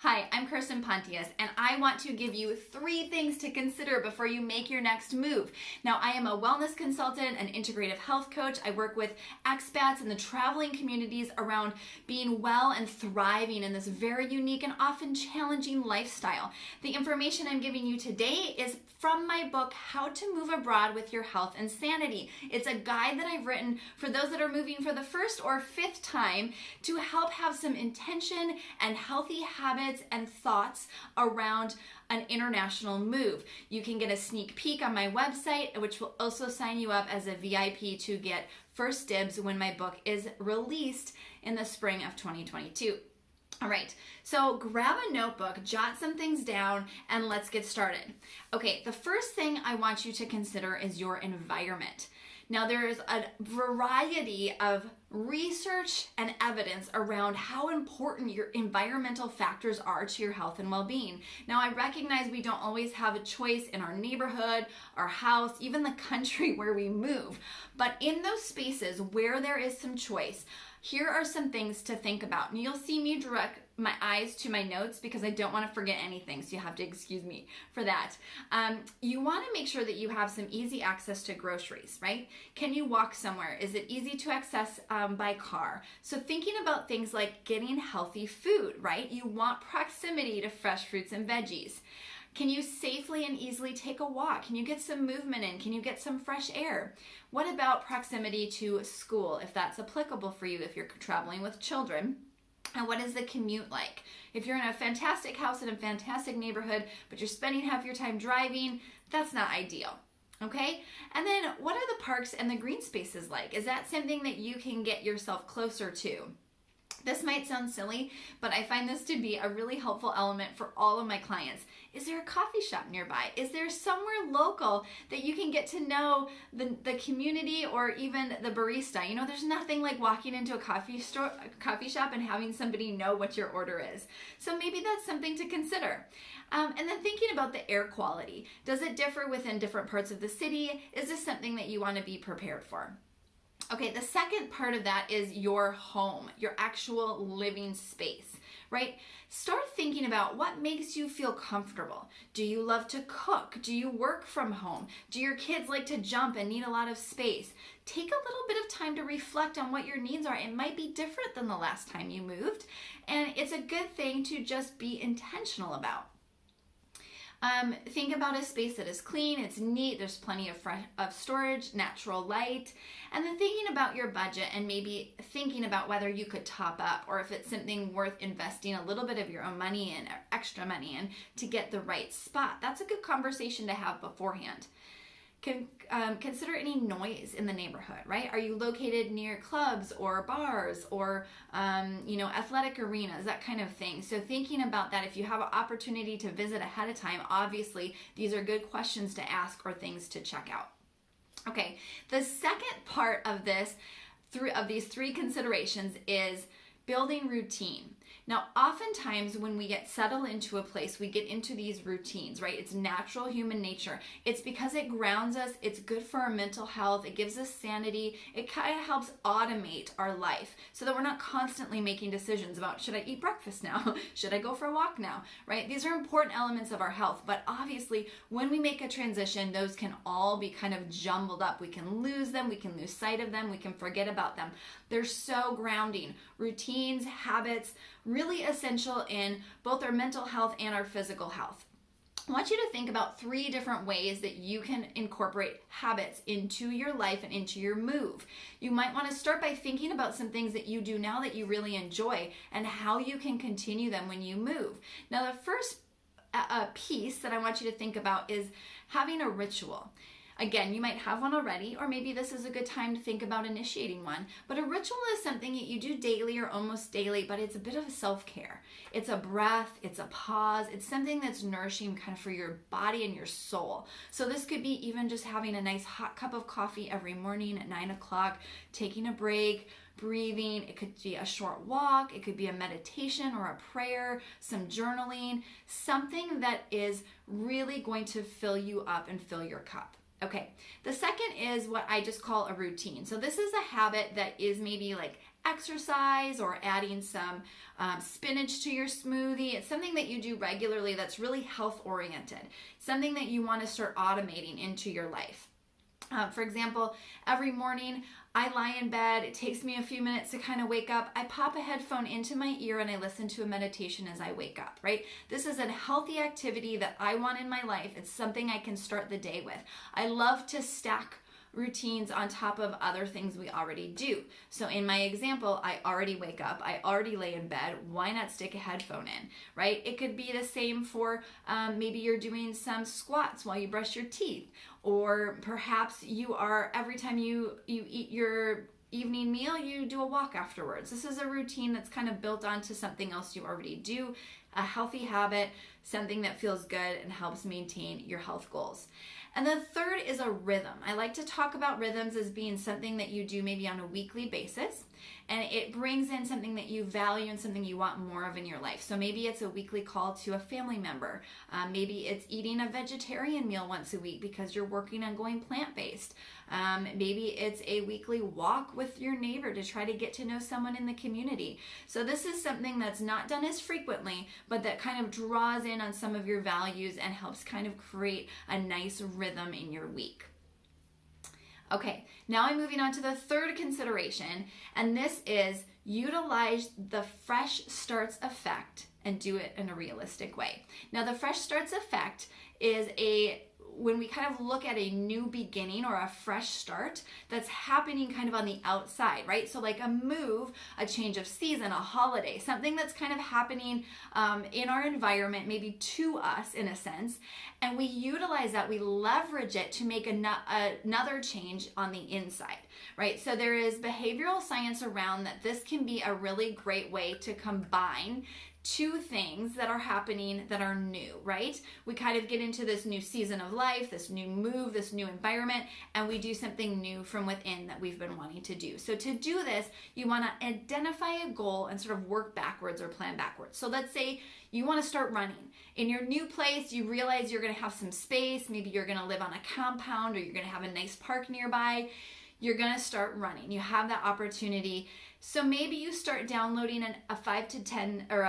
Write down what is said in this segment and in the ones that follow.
Hi, I'm Kirsten Pontius, and I want to give you 3 things to consider before you make your next move. Now, I am a wellness consultant, an integrative health coach. I work with expats in the traveling communities around being well and thriving in this very unique and often challenging lifestyle. The information I'm giving you today is from my book, How to Move Abroad with Your Health and Sanity. It's a guide that I've written for those that are moving for the first or 5th time to help have some intention and healthy habits and thoughts around an international move. You can get a sneak peek on my website, which will also sign you up as a VIP to get first dibs when my book is released in the spring of 2022. All right, so grab a notebook, jot some things down, and let's get started. Okay, the first thing I want you to consider is your environment. Now, there is a variety of research and evidence around how important your environmental factors are to your health and well-being. Now, I recognize we don't always have a choice in our neighborhood, our house, even the country where we move. But in those spaces where there is some choice, here are some things to think about. And you'll see me direct my eyes to my notes because I don't want to forget anything, so you have to excuse me for that. You want to make sure that you have some easy access to groceries, right? Can you walk somewhere? Is it easy to access by car? So thinking about things like getting healthy food, right? You want proximity to fresh fruits and veggies. Can you safely and easily take a walk? Can you get some movement in? Can you get some fresh air? What about proximity to school, if that's applicable for you, if you're traveling with children? And what is the commute like? If you're in a fantastic house in a fantastic neighborhood, but you're spending half your time driving, that's not ideal. Okay? And then what are the parks and the green spaces like? Is that something that you can get yourself closer to? This might sound silly, but I find this to be a really helpful element for all of my clients. Is there a coffee shop nearby? Is there somewhere local that you can get to know the community or even the barista? You know, there's nothing like walking into a coffee shop and having somebody know what your order is. So maybe that's something to consider. And then thinking about the air quality. Does it differ within different parts of the city? Is this something that you want to be prepared for? Okay, the second part of that is your home, your actual living space, right? Start thinking about what makes you feel comfortable. Do you love to cook? Do you work from home? Do your kids like to jump and need a lot of space? Take a little bit of time to reflect on what your needs are. It might be different than the last time you moved, and it's a good thing to just be intentional about. Think about a space that is clean, it's neat, there's plenty of storage, natural light, and then thinking about your budget and maybe thinking about whether you could top up or if it's something worth investing a little bit of your own money in or extra money in to get the right spot. That's a good conversation to have beforehand. Consider any noise in the neighborhood, right? Are you located near clubs or bars or, athletic arenas, that kind of thing. So thinking about that, if you have an opportunity to visit ahead of time, obviously these are good questions to ask or things to check out. Okay, the second part of these 3 considerations is building routine. Now, oftentimes when we get settled into a place, we get into these routines, right? It's natural human nature. It's because it grounds us. It's good for our mental health. It gives us sanity. It kind of helps automate our life so that we're not constantly making decisions about, should I eat breakfast now? Should I go for a walk now, right? These are important elements of our health, but obviously when we make a transition, those can all be kind of jumbled up. We can lose them. We can lose sight of them. We can forget about them. They're so grounding. Routines, habits, really essential in both our mental health and our physical health. I want you to think about 3 different ways that you can incorporate habits into your life and into your move. You might want to start by thinking about some things that you do now that you really enjoy and how you can continue them when you move. Now, the first piece that I want you to think about is having a ritual. Again, you might have one already, or maybe this is a good time to think about initiating one. But a ritual is something that you do daily or almost daily, but it's a bit of a self-care. It's a breath, it's a pause, it's something that's nourishing kind of for your body and your soul. So this could be even just having a nice hot cup of coffee every morning at 9 o'clock, taking a break, breathing. It could be a short walk, it could be a meditation or a prayer, some journaling, something that is really going to fill you up and fill your cup. Okay, the second is what I just call a routine. So this is a habit that is maybe like exercise or adding some spinach to your smoothie. It's something that you do regularly that's really health oriented, something that you want to start automating into your life. For example, every morning I lie in bed, it takes me a few minutes to kind of wake up. I pop a headphone into my ear and I listen to a meditation as I wake up, right? This is a healthy activity that I want in my life. It's something I can start the day with. I love to stack routines on top of other things we already do. So in my example, I already wake up, I already lay in bed. Why not stick a headphone in, right? It could be the same for maybe you're doing some squats while you brush your teeth, or perhaps you are, every time you eat your evening meal, you do a walk afterwards. This is a routine that's kind of built onto something else you already do, a healthy habit, something that feels good and helps maintain your health goals. And the third is a rhythm. I like to talk about rhythms as being something that you do maybe on a weekly basis, and it brings in something that you value and something you want more of in your life. So maybe it's a weekly call to a family member. Maybe it's eating a vegetarian meal once a week because you're working on going plant-based. Maybe it's a weekly walk with your neighbor to try to get to know someone in the community. So this is something that's not done as frequently, but that kind of draws in on some of your values and helps kind of create a nice rhythm in your week. Okay, now I'm moving on to the third consideration, and this is utilize the fresh starts effect and do it in a realistic way. Now, the fresh starts effect is when we kind of look at a new beginning or a fresh start that's happening kind of on the outside, right? So like a move, a change of season, a holiday, something that's kind of happening in our environment, maybe to us in a sense, and we utilize that, we leverage it to make another change on the inside, right? So there is behavioral science around that this can be a really great way to combine two things that are happening that are new, right? We kind of get into this new season of life, this new move, this new environment, and we do something new from within that we've been wanting to do. So to do this, you want to identify a goal and sort of work backwards or plan backwards. So let's say you want to start running. In your new place, you realize you're going to have some space. Maybe you're going to live on a compound, or you're going to have a nice park nearby. You're going to start running. You have that opportunity. So maybe you start downloading a 5 to 10 or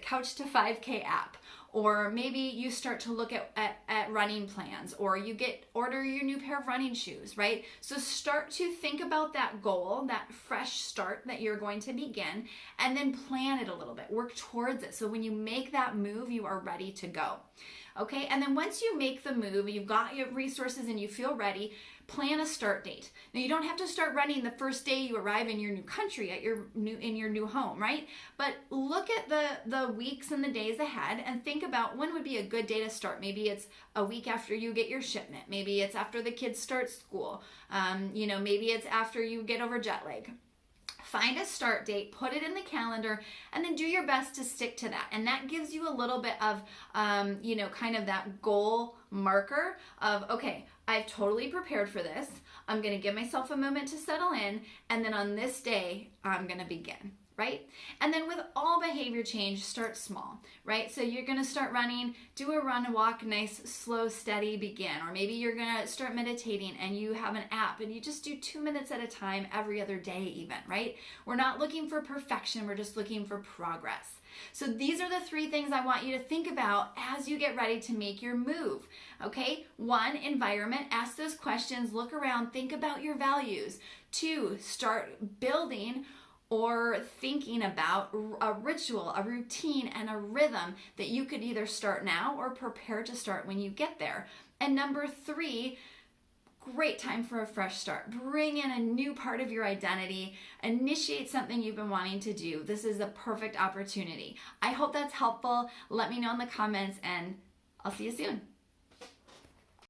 Couch to 5K app, or maybe you start to look at running plans, or you order your new pair of running shoes, right? So start to think about that goal, that fresh start that you're going to begin, and then plan it a little bit, work towards it. So when you make that move, you are ready to go. Okay, and then once you make the move, you've got your resources and you feel ready, plan a start date. Now you don't have to start running the first day you arrive in your new country in your new home, right? But look at the weeks and the days ahead and think about when would be a good day to start. Maybe it's a week after you get your shipment. Maybe it's after the kids start school. Maybe it's after you get over jet lag. Find a start date, put it in the calendar, and then do your best to stick to that. And that gives you a little bit of, kind of that goal marker of, okay, I've totally prepared for this. I'm going to give myself a moment to settle in. And then on this day, I'm going to begin. Right? And then with all behavior change, start small, right? So you're going to start running, do a run, walk, nice, slow, steady, begin. Or maybe you're going to start meditating and you have an app and you just do 2 minutes at a time every other day even, right? We're not looking for perfection. We're just looking for progress. So these are the 3 things I want you to think about as you get ready to make your move, okay? 1, environment. Ask those questions, look around, think about your values. 2, start building or thinking about a ritual, a routine, and a rhythm that you could either start now or prepare to start when you get there. And number 3, great time for a fresh start. Bring in a new part of your identity. Initiate something you've been wanting to do. This is a perfect opportunity. I hope that's helpful. Let me know in the comments, and I'll see you soon.